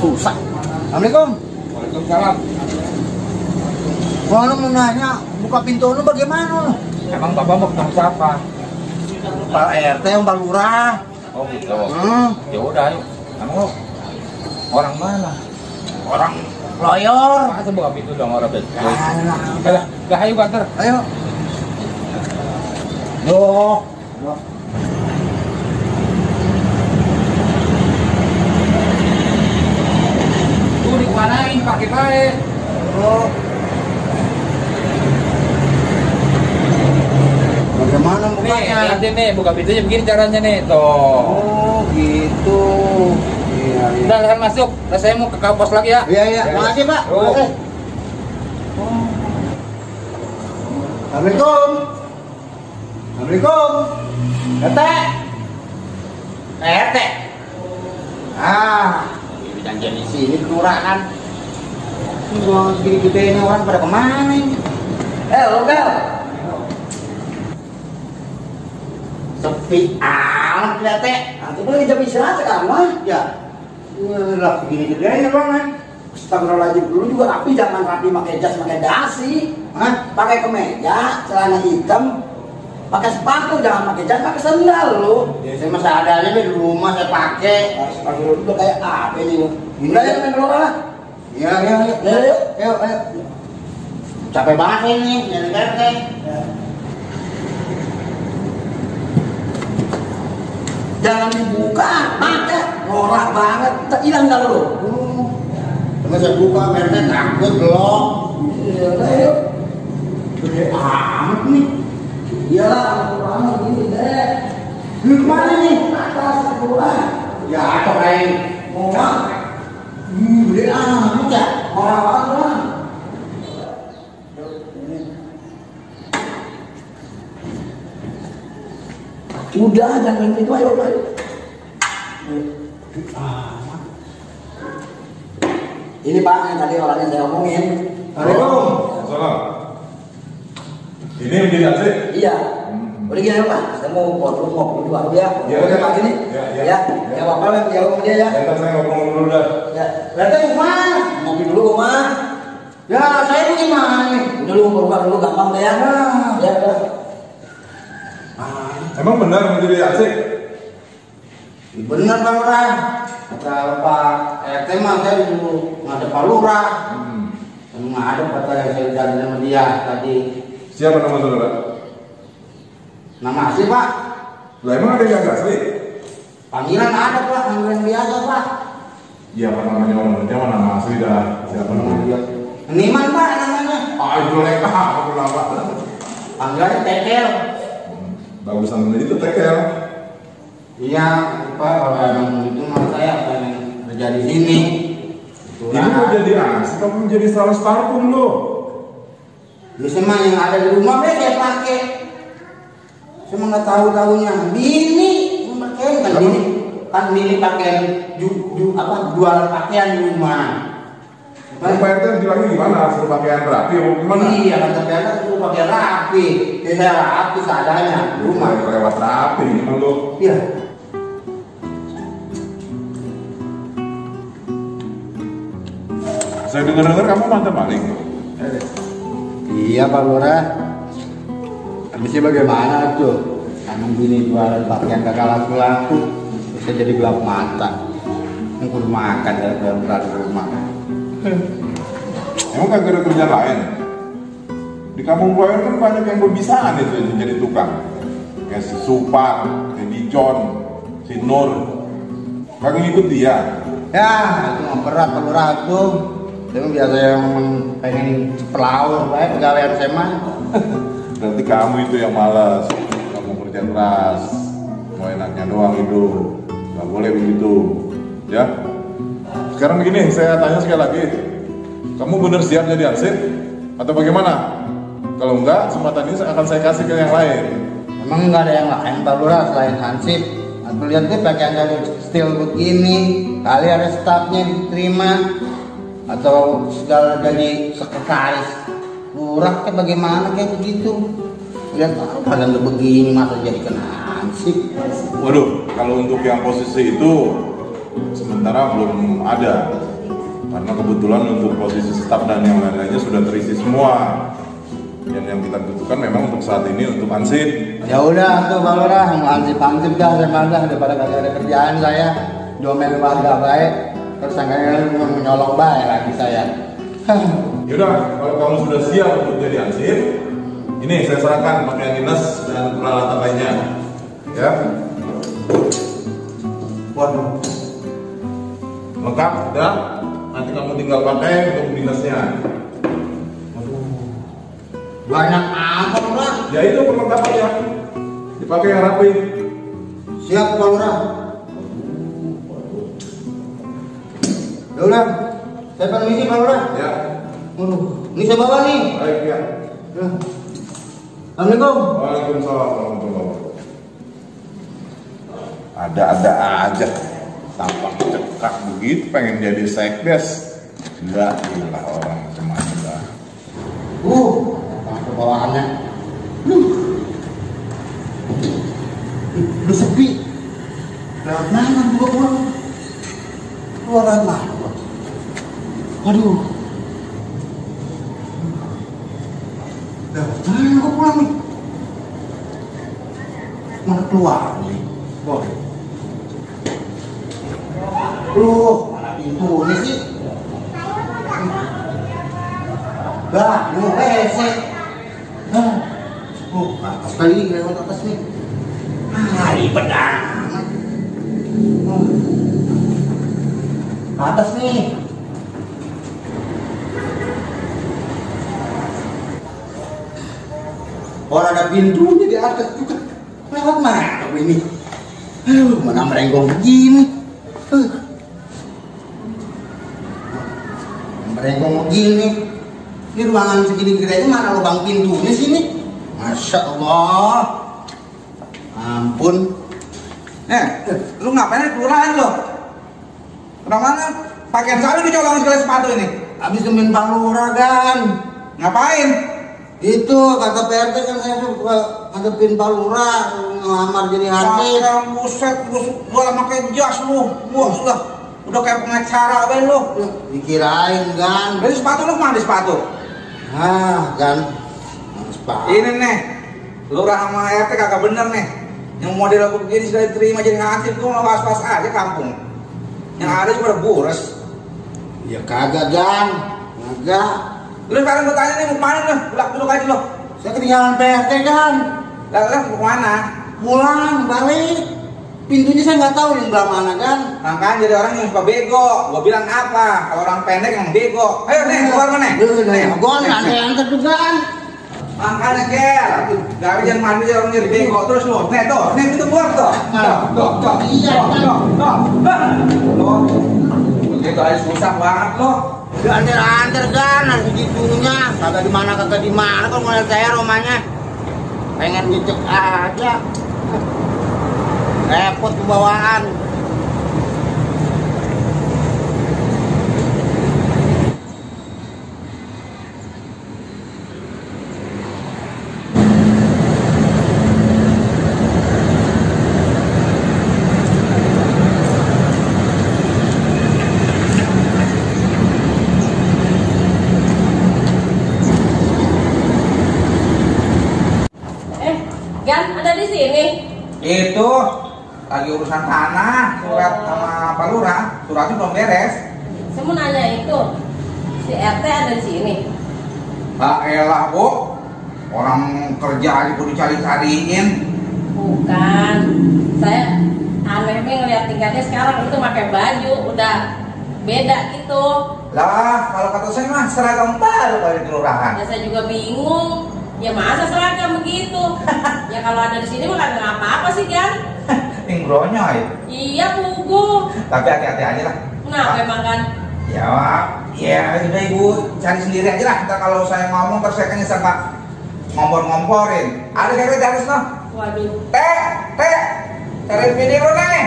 Susah. Assalamualaikum. Waalaikumsalam. Kalau mau nanya, buka pintu lu bagaimana? Emang bapak mau ketemu siapa? Pak RT yang Pak Lurah. Oh gitu. Ya udah, ayo. Kamu orang mana? Orang loyor. Masa buka pintu dong orang betul. Dah ayo Banter. Ayo. Loh. Tuh dikemanain pakai baik. Oh. Bagaimana Nih, bukanya? nanti nih buka pintunya begini caranya nih, tuh. Oh, gitu. Iya, iya. Udah, silahkan masuk. Nah, saya mau ke kampus lagi ya. Iya, iya. Makasih, Pak. Oh. Oke. Assalamualaikum. Assalamualaikum. Ete. Ete. Ini janjian di sini kelurahan. Ini gua gede-gedenya orang pada kemana ini? Lo Gal. Sepi amat ya, Teh. Nanti boleh jam istirahat sekarang mah. Ya. Lah begini-gedenya banget. Astagfirullahaladzim, dulu juga rapi, jangan rapi pakai jas, pakai dasi. Pakai kemeja, celana hitam, pakai sepatu, jangan pakai jas, pakai sandal lu. Ya, saya masih ada aja di rumah saya pakai. Astagfirullah, udah kayak apa ini lu? Udah ya, main keluar lah. Iya, iya, iya. Ayo, ayo. Capek banget ini, nyari RT. Jangan dibuka, mata norak banget, hilang dah lu. Terus saya buka, RT takut loh. Iya, ayo. Gede amat nih. Iyalah, anak gini deh. Lu kemana nih? Atas sekolah. Ya, apa kayak mau? Gede amat ya. Orang-orang. Udah, jangan itu, ayo, ayo. Ini Pak, yang tadi orangnya saya omongin. Waalaikumsalam. Ini yang dilihat sih? Iya. Udah gini Pak, saya mau berdua dulu ya. Ya, Oke ya. Pak gini. Ya. Ya Bapak yang jauh sama dia ya. Ntar saya ngomong dulu dah. Ya. Berarti kemana? Ngopi dulu Mah. Ya, saya mau gimana nih? Udah lu berubah dulu gampang deh ya. Ya, udah. Emang benar yang dilihat sih? Bener Bang Lurah. Kata Pak RT mah saya dulu ngadep Pak Lurah. Ngadep kata yang saya janji sama dia tadi. Siapa nama saudara? Nama asli Pak. Lah emang ada yang nggak asli? Panggilan ada Pak, panggilan biasa Pak. Iya, apa namanya orangnya mana nama asli dah? Siapa namanya? Niman Pak namanya. Ah, itu leka, aku lama. Panggilannya Tekel. Bagusan itu tekel. Iya Pak, kalau emang itu mah saya pengen kerja di sini. Ini mau jadi asli, kamu jadi sales parfum lo. Ya semua yang ada di rumah deh saya pakai. Saya nggak tahu-tahunya. Bini yang pakai kan bini pakaian jualan pakaian di rumah. Pak RT bilangnya gimana? Suruh pakaian rapi atau gimana? Iya, kata biasa suruh pakaian rapi. Jadi saya rapi seadanya di rumah. Lewat rapi gimana lo? Iya. Saya dengar-dengar kamu mantan maling. Iya Pak Lurah. Habisnya bagaimana tuh? Emang gini jualan pakaian kagak laku-laku, bisa jadi gelap mata. Yang kudu makan dalam rumah. Emang kagak ada kerjaan lain? Di kampung Ployer kan banyak yang berbisaan itu jadi tukang. Kayak si Supar, si John, si Nur. Kagak ngikut dia. Ya, itu mah berat perlu ragu. Itu biasa yang pengen cepelaur, baik pegawai SMA. Berarti kamu itu yang malas. Kamu kerja keras, mau enaknya doang hidup. Gak boleh begitu, ya. Sekarang begini, saya tanya sekali lagi. Kamu benar siap jadi ansip? Atau bagaimana? Kalau enggak, kesempatan ini akan saya kasih ke yang lain. Emang nggak ada yang lain Pak Lurah selain hansip? Aku lihat tuh pakaian dari stil begini, kali ada stafnya diterima, atau segala jadi sekretaris lurah kayak bagaimana kayak begitu. Lihat badan tuh begini masa jadi kena hansip. Waduh, kalau untuk yang posisi itu sementara belum ada. Karena kebetulan untuk posisi staf dan yang lain-lainnya sudah terisi semua. Yang kita butuhkan memang untuk saat ini untuk hansip. Ya udah tuh Pak Lurah, mau hansip dah saya malah daripada kagak ada kerjaan saya. Domel warga baik, terus saya menyolong baik lagi saya. Yaudah, kalau kamu sudah siap untuk jadi hansip, ini saya serahkan pakaian dinas dan peralatan lainnya. Ya. Waduh. Lengkap, udah. Nanti kamu tinggal pakai untuk dinasnya. Banyak apa Lurah? Ya itu perlengkapannya. Dipakai yang rapi. Siap Pak Lurah. Ya udah, saya permisi Pak Lurah. Ya. Ini saya bawa nih. Baik ya. Assalamualaikum. Waalaikumsalam warahmatullahi wabarakatuh. Ada-ada aja. Tampang cekak begitu pengen jadi sekdes. Gila orang macam-macam dah. Bawaannya. Udah sepi. Lewat mana gua pulang? Keluaran mana gua? Waduh. Lewat mana gua pulang nih? Mana keluar nih? Boy. Mana pintu ini sih? Lah, ini WC. Atas kali lewat atas nih. Ribet amat. Atas nih. Orang ada pintunya di atas juga. Lewat mana ini? Mana merenggong begini? Merenggong begini. Ini ruangan segini gedenya mana lubang pintunya sini? Masya Allah. Ampun. Lu ngapain kelurahan lo? Mana pakaian saya dicolongin segala sepatu ini? Habis nemuin Pak Lurah kan. Ngapain? Itu kata PRT kan saya suka ngadepin Pak Lurah ngelamar jadi hansip. Sekarang buset, gua pakai jas lu. Wah, udah kayak pengacara apa lu? Dikirain kan. Jadi sepatu lu kemana sepatu? Kan. Sepatu. Ini nih, lurah sama RT kagak bener nih. Yang model aku begini sudah diterima jadi hansip, gua mau was-was aja kampung. Yang ada cuma bures. Ya kagak kan. Kagak. Lu sekarang gua tanya nih mau kemana lu? Belak dulu aja lu. Saya ketinggalan PRT kan. Lah mau kemana? Pulang balik. Pintunya saya nggak tahu yang belah mana kan. Makanya jadi orang yang suka bego. Gua bilang apa? Kalau orang pendek yang bego. Ayo nih keluar mana? Nih, gua santai-santai juga kan. Makanya Ger, gak jangan mandi orang jadi bego terus lo. Nih tuh, nih itu keluar tuh. Tuh. Iya kan. Tuh. Begitu aja susah banget lo. Antar-antar kan, harus segitunya. Kagak di mana kalau ngeliat saya rumahnya. Pengen dicek aja. Repot kebawaan. Gan, ada di sini. Itu lagi urusan tanah, surat sama Pak Lurah, suratnya belum beres. Saya mau nanya itu, si RT ada di sini? Ah elah Bu, orang kerja aja kudu cari-cariin. Bukan, saya aneh nih ngeliat tingkatnya sekarang itu pakai baju udah beda gitu. Lah kalau kata saya mah seragam baru dari kelurahan. Ya saya juga bingung. Ya masa seragam begitu? Ya kalau ada di sini mah kagak apa-apa sih kan? Ting bronyoy. Iya pugu. Tapi hati-hati aja lah. Kenapa emang kan? Ya, ya udah ibu cari sendiri aja lah. Ntar kalau saya ngomong terus saya kan sama ngompor-ngomporin. Ada cewek dari sana. Waduh. Teh, cari video nih.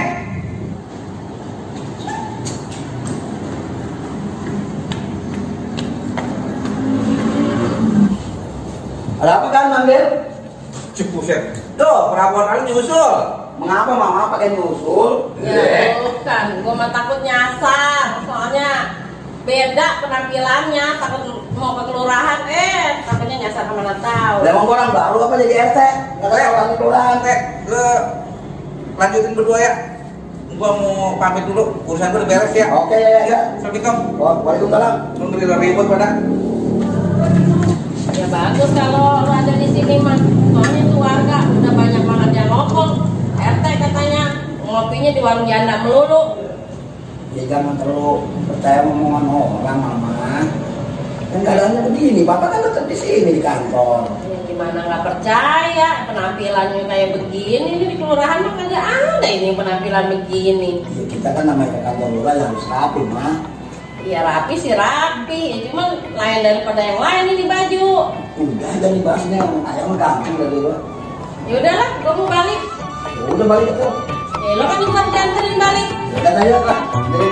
Ada apa kan manggil? Cukup set. Tuh, perabotan kali nyusul. Mengapa mama pakai nyusul? Ya bukan, gue mah takut nyasar. Soalnya beda penampilannya, takut mau ke kelurahan, takutnya nyasar kemana tahu. Lah emang orang baru apa jadi RT? Nggak tahu orang kelurahan. Teh, lu lanjutin berdua ya. Gua mau pamit dulu, urusan gue udah beres ya. Oke ya. Assalamualaikum. Waalaikumsalam. Lu beri ribut pada. Ya bagus kalau lu ada di sini mah. Soalnya tuh warga udah banyak banget yang ngomong. RT katanya ngopinya di warung janda melulu. Ya jangan terlalu percaya omongan orang mama. Kan keadaannya begini, bapak kan tetap di sini di kantor. Ya gimana nggak percaya penampilannya kayak begini ini di kelurahan mah kagak ada ini penampilan begini. Ya, kita kan namanya ke kantor lurah ya harus rapi mah. Ya rapi sih rapi, ya cuma lain daripada yang lain ini baju. Udah jadi bahasnya ayam gampang dari lu. Ya udahlah, gua mau balik. Ya udah balik tuh. Ya lo kan juga dianterin balik. Ya udah aja lah. Jadi